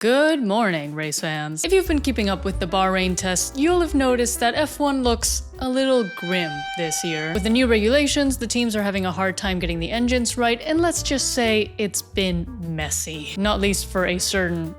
Good morning, race fans. If you've been keeping up with the Bahrain test, you'll have noticed that F1 looks a little grim this year. With the new regulations, the teams are having a hard time getting the engines right, and let's just say it's been messy. Not least for a certain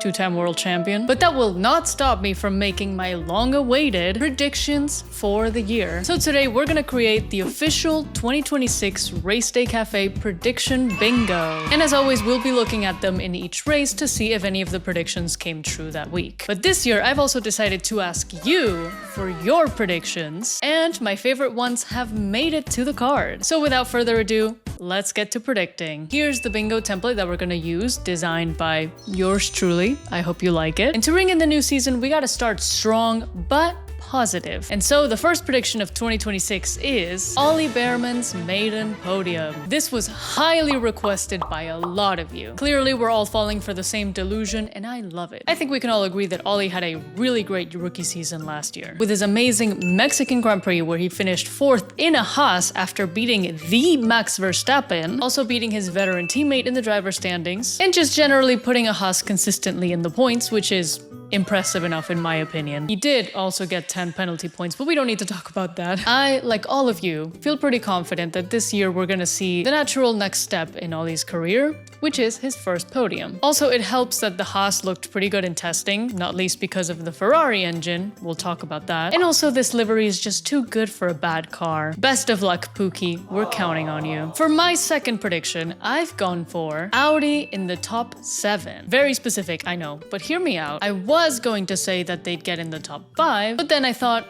two-time world champion. But that will not stop me from making my long-awaited predictions for the year. So today we're gonna create the official 2026 Race Day Cafe prediction bingo. And as always, we'll be looking at them in each race to see if any of the predictions came true that week. But this year, I've also decided to ask you for your predictions, and my favorite ones have made it to the card. So without further ado, let's get to predicting. Here's the bingo template that we're gonna use, designed by yours truly. I hope you like it. And to ring in the new season, we gotta start strong, but positive. And so the first prediction of 2026 is Ollie Bearman's maiden podium. This was highly requested by a lot of you. Clearly, we're all falling for the same delusion, and I love it. I think we can all agree that Ollie had a really great rookie season last year, with his amazing Mexican Grand Prix where he finished 4th in a Haas after beating the Max Verstappen, also beating his veteran teammate in the driver's standings, and just generally putting a Haas consistently in the points, which is impressive enough in my opinion. He did also get 10 penalty points, but we don't need to talk about that. I, like all of you, feel pretty confident that this year we're gonna see the natural next step in Ollie's career, which is his first podium. Also, it helps that the Haas looked pretty good in testing, not least because of the Ferrari engine. We'll talk about that. And also, this livery is just too good for a bad car. Best of luck, Pookie. We're counting on you. For my second prediction, I've gone for Audi in the top 7. Very specific, I know, but hear me out. I was going to say that they'd get in the top 5, but then I thought,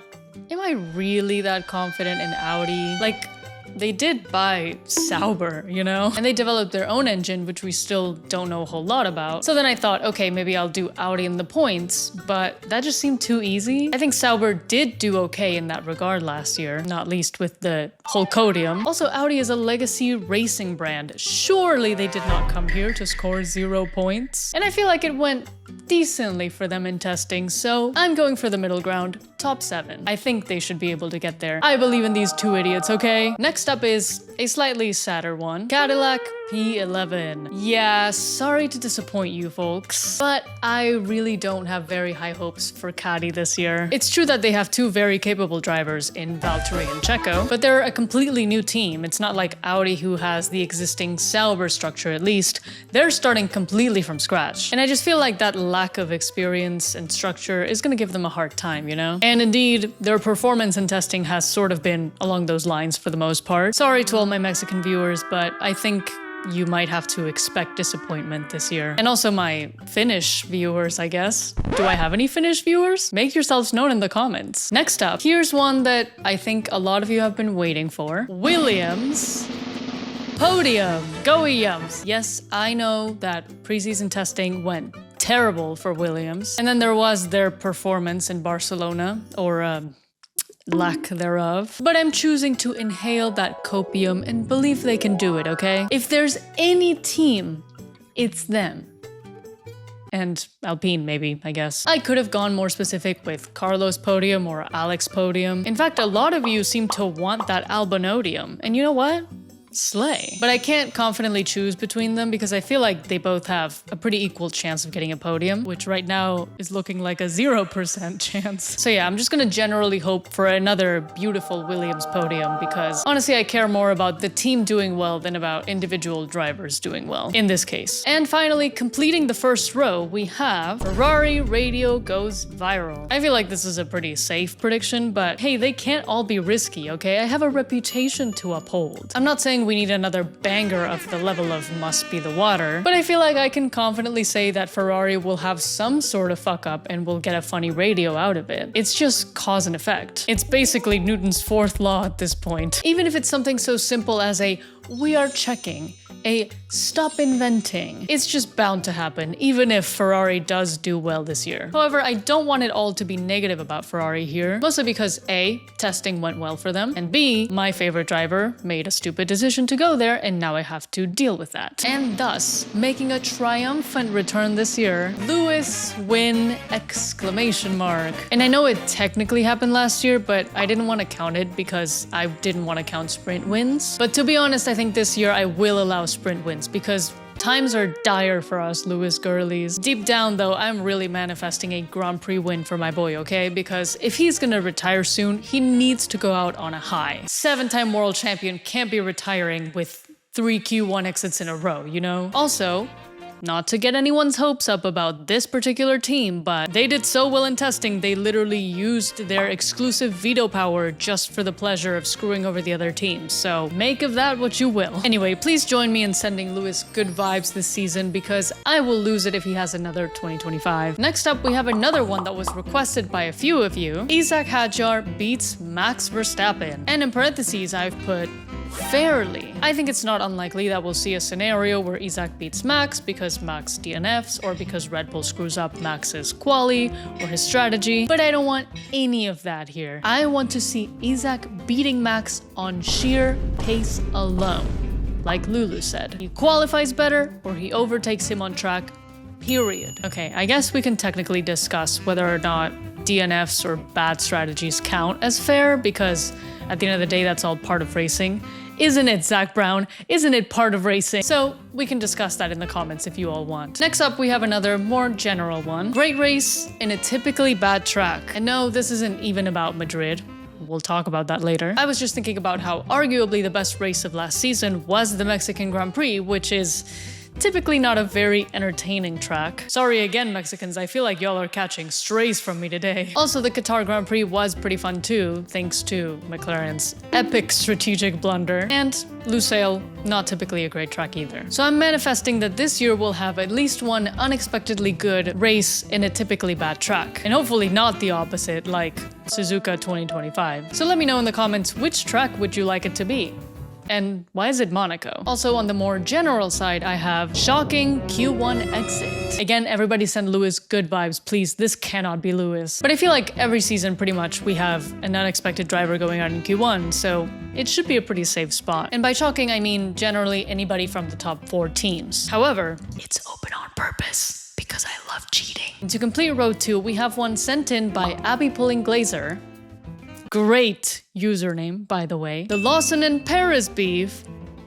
am I really that confident in Audi? Like, they did buy Sauber, you know? And they developed their own engine, which we still don't know a whole lot about. So then I thought, okay, maybe I'll do Audi in the points, but that just seemed too easy. I think Sauber did do okay in that regard last year, not least with the whole Podium. Also, Audi is a legacy racing brand. Surely they did not come here to score 0 points. And I feel like it went decently for them in testing, so I'm going for the middle ground, top 7. I think they should be able to get there. I believe in these two idiots, okay? Next up is a slightly sadder one. Cadillac P11. Yeah, sorry to disappoint you folks, but I really don't have very high hopes for Caddy this year. It's true that they have two very capable drivers in Valtteri and Checo, but they're a completely new team. It's not like Audi, who has the existing Sauber structure at least. They're starting completely from scratch. And I just feel like that lack of experience and structure is gonna give them a hard time, you know? And indeed, their performance in testing has sort of been along those lines for the most part. Sorry to all my Mexican viewers, but I think you might have to expect disappointment this year. And also my Finnish viewers, I guess. Do I have any Finnish viewers? Make yourselves known in the comments. Next up, here's one that I think a lot of you have been waiting for. Williams Podium. Go Williams. Yes, I know that preseason testing went terrible for Williams. And then there was their performance in Barcelona, or lack thereof. But I'm choosing to inhale that copium and believe they can do it, okay? If there's any team, it's them. And Alpine, maybe, I guess. I could have gone more specific with Carlos Podium or Alex Podium. In fact, a lot of you seem to want that Albinodium. And you know what? Slay. But I can't confidently choose between them because I feel like they both have a pretty equal chance of getting a podium, which right now is looking like a 0% chance. So yeah, I'm just gonna generally hope for another beautiful Williams podium because honestly, I care more about the team doing well than about individual drivers doing well in this case. And finally, completing the first row, we have Ferrari radio goes viral. I feel like this is a pretty safe prediction, but hey, they can't all be risky, okay? I have a reputation to uphold. I'm not saying we need another banger of the level of Must Be the Water, but I feel like I can confidently say that Ferrari will have some sort of fuck up and will get a funny radio out of it. It's just cause and effect. It's basically Newton's 4th law at this point. Even if it's something so simple as a "we are checking," a "stop inventing," it's just bound to happen, even if Ferrari does do well this year. However, I don't want it all to be negative about Ferrari here, mostly because A, testing went well for them, and B, my favorite driver made a stupid decision to go there, and now I have to deal with that. And thus, making a triumphant return this year, Lewis win! And I know it technically happened last year, but I didn't want to count it because I didn't want to count sprint wins. But to be honest, I think this year I will allow sprint wins because Times are dire for us Lewis girlies. Deep down though, I'm really manifesting a Grand Prix win for my boy, okay? Because if he's gonna retire soon, he needs to go out on a high. 7-time world champion can't be retiring with 3 Q1 exits in a row, you know? Also, not to get anyone's hopes up about this particular team, but they did so well in testing, they literally used their exclusive veto power just for the pleasure of screwing over the other teams. So make of that what you will. Anyway, please join me in sending Lewis good vibes this season because I will lose it if he has another 2025. Next up, we have another one that was requested by a few of you. Isaac Hadjar beats Max Verstappen. And in parentheses, I've put fairly. I think it's not unlikely that we'll see a scenario where Isaac beats Max because Max DNFs or because Red Bull screws up Max's quali or his strategy, but I don't want any of that here. I want to see Isaac beating Max on sheer pace alone. Like Lulu said, he qualifies better or he overtakes him on track, period. Okay, I guess we can technically discuss whether or not DNFs or bad strategies count as fair because at the end of the day, that's all part of racing. Isn't it, Zach Brown? Isn't it part of racing? So we can discuss that in the comments if you all want. Next up, we have another more general one. Great race in a typically bad track. And no, this isn't even about Madrid. We'll talk about that later. I was just thinking about how arguably the best race of last season was the Mexican Grand Prix, which is typically not a very entertaining track. Sorry again, Mexicans, I feel like y'all are catching strays from me today. Also, the Qatar Grand Prix was pretty fun too, thanks to McLaren's epic strategic blunder. And Lusail, not typically a great track either. So I'm manifesting that this year we'll have at least one unexpectedly good race in a typically bad track. And hopefully not the opposite, like Suzuka 2025. So let me know in the comments, which track would you like it to be? And why is it Monaco? Also, on the more general side, I have shocking Q1 exit. Again, everybody send Lewis good vibes, please. This cannot be Lewis. But I feel like every season, pretty much, we have an unexpected driver going out in Q1, so it should be a pretty safe spot. And by shocking, I mean generally anybody from the top 4 teams. However, it's open on purpose because I love cheating. And to complete row 2, we have one sent in by Abby Pulling Glazer. Great username, by the way. The Lawson-Perez beef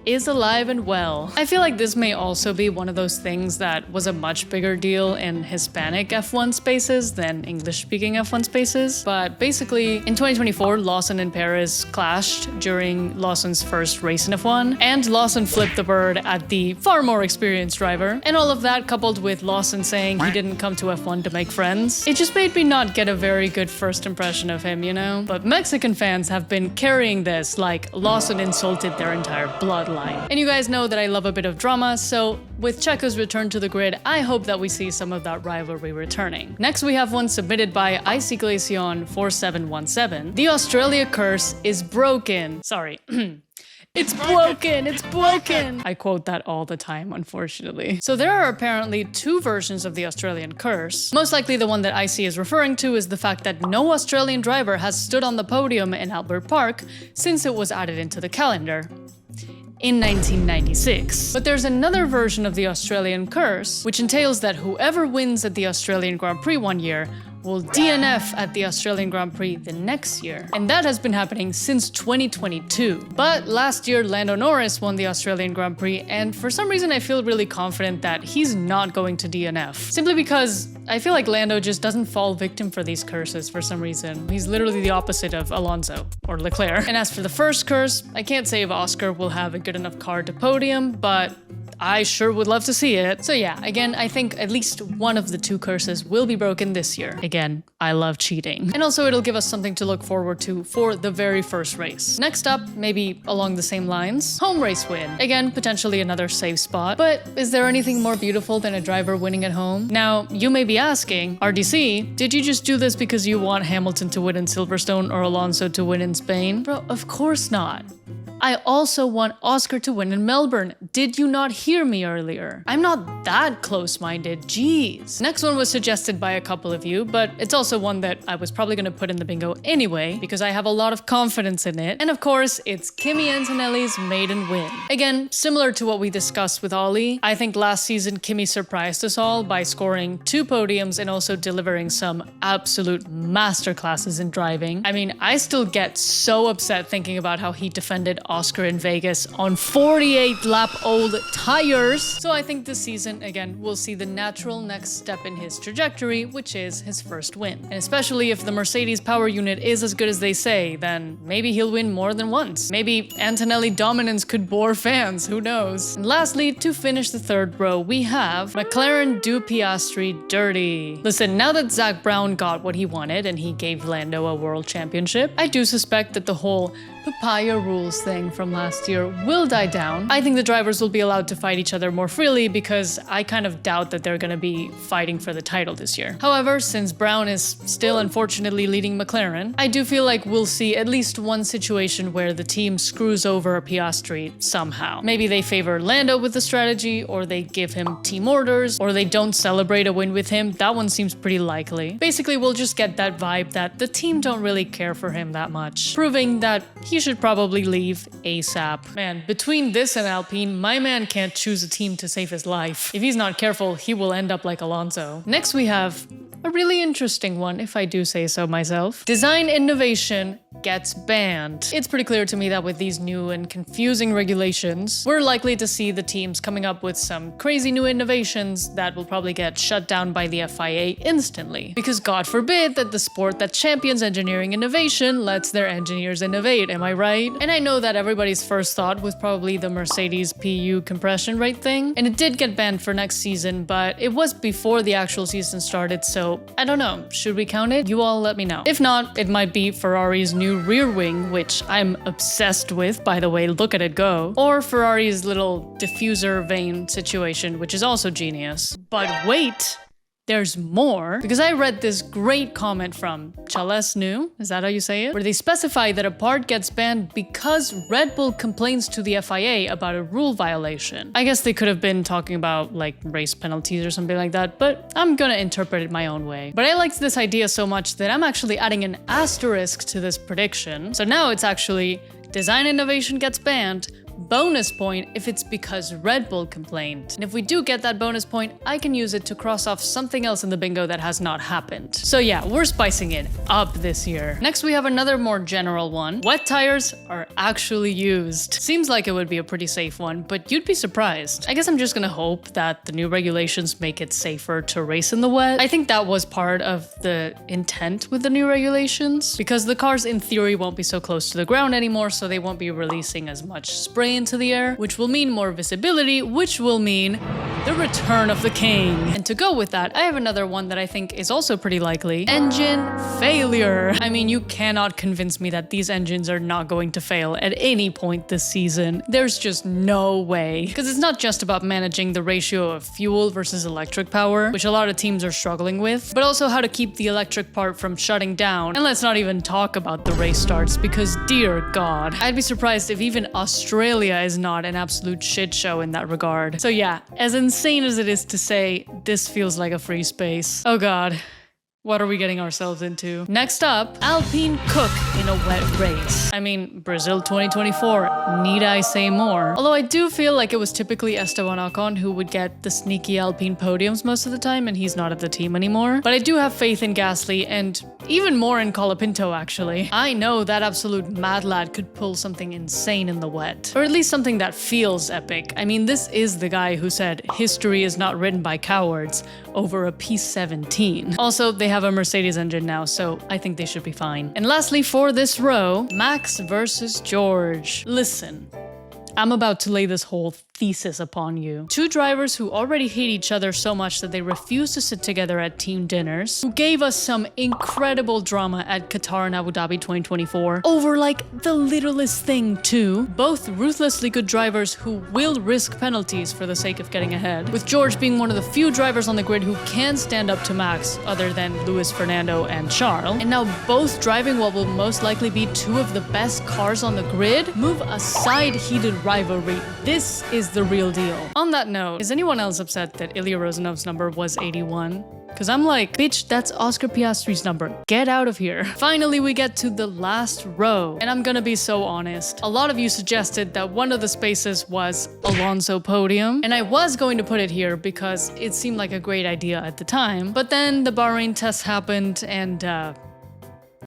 is alive and well. I feel like this may also be one of those things that was a much bigger deal in Hispanic F1 spaces than English-speaking F1 spaces. But basically, in 2024, Lawson and Perez clashed during Lawson's first race in F1, and Lawson flipped the bird at the far more experienced driver. And all of that coupled with Lawson saying he didn't come to F1 to make friends, it just made me not get a very good first impression of him, you know? But Mexican fans have been carrying this like Lawson insulted their entire bloodline. And you guys know that I love a bit of drama, so with Checo's return to the grid, I hope that we see some of that rivalry returning. Next, we have one submitted by ICGlacion4717. The Australia curse is broken. Sorry. It's broken! It's broken! I quote that all the time, unfortunately. So there are apparently 2 versions of the Australian curse. Most likely the one that IC is referring to is the fact that no Australian driver has stood on the podium in Albert Park since it was added into the calendar in 1996. But there's another version of the Australian curse, which entails that whoever wins at the Australian Grand Prix one year will DNF at the Australian Grand Prix the next year. And that has been happening since 2022. But last year, Lando Norris won the Australian Grand Prix, and for some reason I feel really confident that he's not going to DNF. Simply because I feel like Lando just doesn't fall victim for these curses for some reason. He's literally the opposite of Alonso or Leclerc. And as for the first curse, I can't say if Oscar will have a good enough car to podium, but I sure would love to see it. So yeah, again, I think at least one of the 2 curses will be broken this year. Again, I love cheating. And also it'll give us something to look forward to for the very first race. Next up, maybe along the same lines, home race win. Again, potentially another safe spot. But is there anything more beautiful than a driver winning at home? Now, you may be asking, RDC, did you just do this because you want Hamilton to win in Silverstone or Alonso to win in Spain? Bro, of course not. I also want Oscar to win in Melbourne. Did you not hear me earlier? I'm not that close-minded, jeez. Next one was suggested by a couple of you, but it's also one that I was probably gonna put in the bingo anyway, because I have a lot of confidence in it. And of course, it's Kimi Antonelli's maiden win. Again, similar to what we discussed with Ollie, I think last season Kimi surprised us all by scoring 2 podiums and also delivering some absolute masterclasses in driving. I mean, I still get so upset thinking about how he defended Oscar in Vegas on 48-lap-old tires. So I think this season, again, we'll see the natural next step in his trajectory, which is his first win. And especially if the Mercedes power unit is as good as they say, then maybe he'll win more than once. Maybe Antonelli dominance could bore fans, who knows? And lastly, to finish the third row, we have McLaren do Piastri dirty. Listen, now that Zach Brown got what he wanted and he gave Lando a world championship, I do suspect that the whole papaya rules thing from last year will die down. I think the drivers will be allowed to fight each other more freely because I kind of doubt that they're going to be fighting for the title this year. However, since Brown is still unfortunately leading McLaren, I do feel like we'll see at least one situation where the team screws over a Piastri somehow. Maybe they favor Lando with the strategy, or they give him team orders, or they don't celebrate a win with him. That one seems pretty likely. Basically, we'll just get that vibe that the team don't really care for him that much, proving that he should probably leave ASAP. Man, between this and Alpine, my man can't choose a team to save his life. If he's not careful, he will end up like Alonso. Next we have a really interesting one, if I do say so myself. Design innovation gets banned. It's pretty clear to me that with these new and confusing regulations, we're likely to see the teams coming up with some crazy new innovations that will probably get shut down by the FIA instantly. Because God forbid that the sport that champions engineering innovation lets their engineers innovate, am I right? And I know that everybody's first thought was probably the Mercedes PU compression rate thing, and it did get banned for next season, but it was before the actual season started, so I don't know. Should we count it? You all let me know. If not, it might be Ferrari's new rear wing, which I'm obsessed with, by the way, look at it go. Or Ferrari's little diffuser vane situation, which is also genius. But wait! There's more, because I read this great comment from Chalesnu, is that how you say it? Where they specify that a part gets banned because Red Bull complains to the FIA about a rule violation. I guess they could have been talking about like race penalties or something like that, but I'm gonna interpret it my own way. But I liked this idea so much that I'm actually adding an asterisk to this prediction. So now it's actually design innovation gets banned, bonus point if it's because Red Bull complained. And if we do get that bonus point, I can use it to cross off something else in the bingo that has not happened. So yeah, we're spicing it up this year. Next we have another more general one. Wet tires are actually used. Seems like it would be a pretty safe one, but you'd be surprised. I guess I'm just gonna hope that the new regulations make it safer to race in the wet. I think that was part of the intent with the new regulations, because the cars in theory won't be so close to the ground anymore, so they won't be releasing as much spray into the air, which will mean more visibility, which will mean the return of the king. And to go with that, I have another one that I think is also pretty likely. Engine failure. I mean, you cannot convince me that these engines are not going to fail at any point this season. There's just no way. Because it's not just about managing the ratio of fuel versus electric power, which a lot of teams are struggling with, but also how to keep the electric part from shutting down. And let's not even talk about the race starts, because dear God, I'd be surprised if even Australia is not an absolute shit show in that regard. So yeah, as insane as it is to say, this feels like a free space. Oh God. What are we getting ourselves into? Next up, Alpine cook in a wet race. I mean, Brazil 2024, need I say more? Although I do feel like it was typically Esteban Ocon who would get the sneaky Alpine podiums most of the time, and he's not at the team anymore. But I do have faith in Gasly, and even more in Colapinto actually. I know that absolute mad lad could pull something insane in the wet. Or at least something that feels epic. I mean, this is the guy who said, history is not written by cowards, over a P17. Also, they have a Mercedes engine now, so I think they should be fine. And lastly for this row, Max versus George. Listen, I'm about to lay this whole thesis upon you. Two drivers who already hate each other so much that they refuse to sit together at team dinners, who gave us some incredible drama at Qatar and Abu Dhabi 2024 over like the littlest thing too. Both ruthlessly good drivers who will risk penalties for the sake of getting ahead, with George being one of the few drivers on the grid who can stand up to Max other than Lewis, Fernando and Charles, and now both driving what will most likely be two of the best cars on the grid. Move aside heated rivalry, this is the real deal. On that note, is anyone else upset that Ilya Rozanov's number was 81? Cause I'm like, bitch, that's Oscar Piastri's number. Get out of here. Finally, we get to the last row. And I'm gonna be so honest. A lot of you suggested that one of the spaces was Alonso Podium. And I was going to put it here because it seemed like a great idea at the time. But then the Bahrain test happened and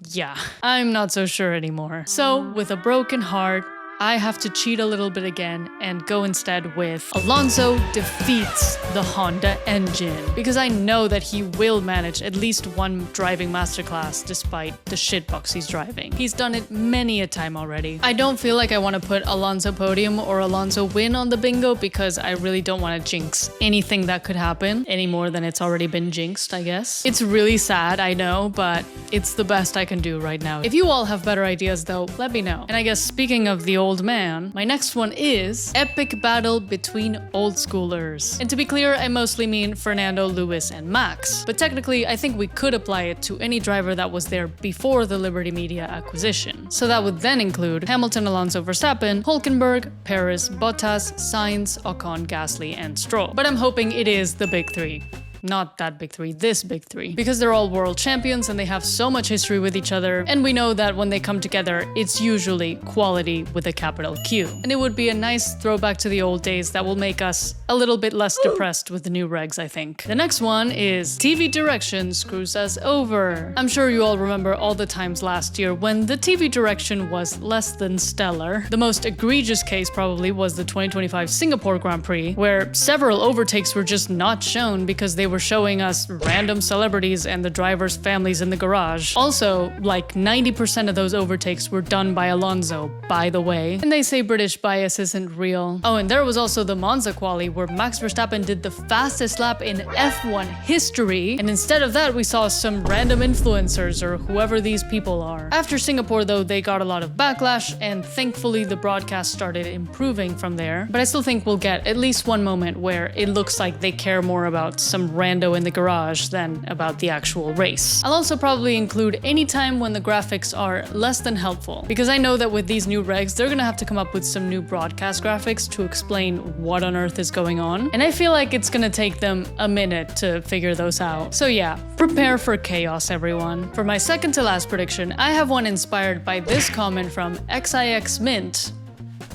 yeah, I'm not so sure anymore. So with a broken heart, I have to cheat a little bit again and go instead with Alonso defeats the Honda engine, because I know that he will manage at least one driving masterclass despite the shitbox he's driving. He's done it many a time already. I don't feel like I want to put Alonso podium or Alonso win on the bingo because I really don't want to jinx anything that could happen any more than it's already been jinxed, I guess. It's really sad, I know, but it's the best I can do right now. If you all have better ideas though, let me know. And I guess speaking of the old man, my next one is epic battle between old schoolers. And to be clear, I mostly mean Fernando, Lewis, and Max. But technically, I think we could apply it to any driver that was there before the Liberty Media acquisition. So that would then include Hamilton, Alonso, Verstappen, Hülkenberg, Perez, Bottas, Sainz, Ocon, Gasly, and Stroll. But I'm hoping it is the big three. Not that big three, this big three. Because they're all world champions and they have so much history with each other, and we know that when they come together, it's usually quality with a capital Q. And it would be a nice throwback to the old days that will make us a little bit less depressed with the new regs, I think. The next one is TV direction screws us over. I'm sure you all remember all the times last year when the TV direction was less than stellar. The most egregious case probably was the 2025 Singapore Grand Prix, where several overtakes were just not shown because they were showing us random celebrities and the drivers' families in the garage. Also, like 90% of those overtakes were done by Alonso, by the way. And they say British bias isn't real. Oh, and there was also the Monza quali where Max Verstappen did the fastest lap in F1 history, and instead of that we saw some random influencers or whoever these people are. After Singapore though, they got a lot of backlash, and thankfully the broadcast started improving from there. But I still think we'll get at least one moment where it looks like they care more about some rando in the garage than about the actual race. I'll also probably include any time when the graphics are less than helpful, because I know that with these new regs, they're gonna have to come up with some new broadcast graphics to explain what on earth is going on. And I feel like it's gonna take them a minute to figure those out. So yeah, prepare for chaos, everyone. For my second to last prediction, I have one inspired by this comment from XIX Mint,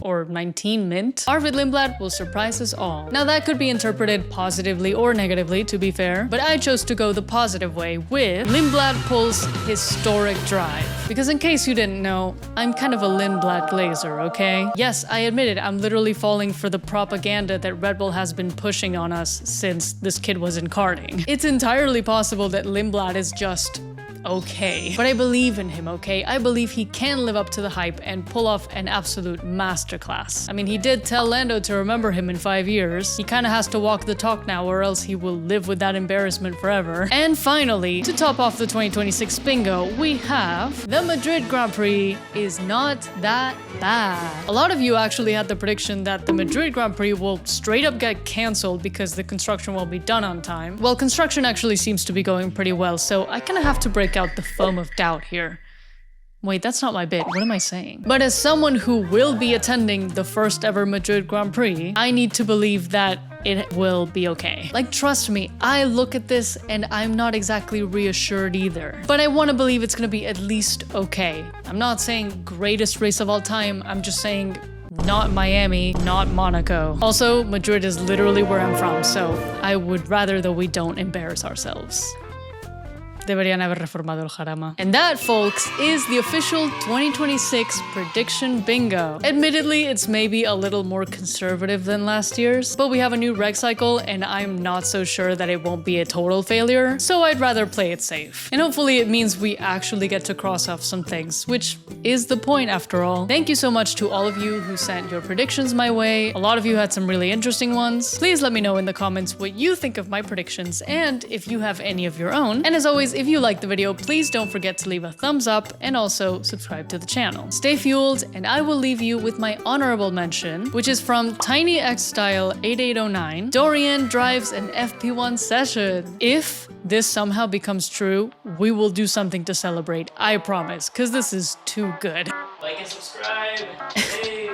or 19 Mint. Arvid Lindblad will surprise us all. Now that could be interpreted positively or negatively, to be fair, but I chose to go the positive way with Lindblad pulls historic drive. Because in case you didn't know, I'm kind of a Lindblad glazer, okay? Yes, I admit it, I'm literally falling for the propaganda that Red Bull has been pushing on us since this kid was in karting. It's entirely possible that Lindblad is just okay. But I believe in him, okay? I believe he can live up to the hype and pull off an absolute masterclass. I mean, he did tell Lando to remember him in 5 years. He kinda has to walk the talk now, or else he will live with that embarrassment forever. And finally, to top off the 2026 bingo, we have the Madrid Grand Prix is not that bad. A lot of you actually had the prediction that the Madrid Grand Prix will straight up get cancelled because the construction will be done on time. Well, construction actually seems to be going pretty well, so I kinda have to break out the foam of doubt here. Wait, that's not my bit. What am I saying? But as someone who will be attending the first ever Madrid Grand Prix, I need to believe that it will be okay. Like, trust me, I look at this and I'm not exactly reassured either. But I want to believe it's gonna be at least okay. I'm not saying greatest race of all time, I'm just saying not Miami, not Monaco. Also, Madrid is literally where I'm from, so I would rather that we don't embarrass ourselves. Deberían haber reformado el jarama. And that, folks, is the official 2026 prediction bingo. Admittedly, it's maybe a little more conservative than last year's, but we have a new reg cycle and I'm not so sure that it won't be a total failure, so I'd rather play it safe. And hopefully it means we actually get to cross off some things, which is the point after all. Thank you so much to all of you who sent your predictions my way. A lot of you had some really interesting ones. Please let me know in the comments what you think of my predictions and if you have any of your own. And as always, if you liked the video, please don't forget to leave a thumbs up and also subscribe to the channel. Stay fueled, and I will leave you with my honorable mention, which is from TinyXStyle8809. Dorian drives an FP1 session. If this somehow becomes true, we will do something to celebrate, I promise, because this is too good. Like and subscribe. Hey.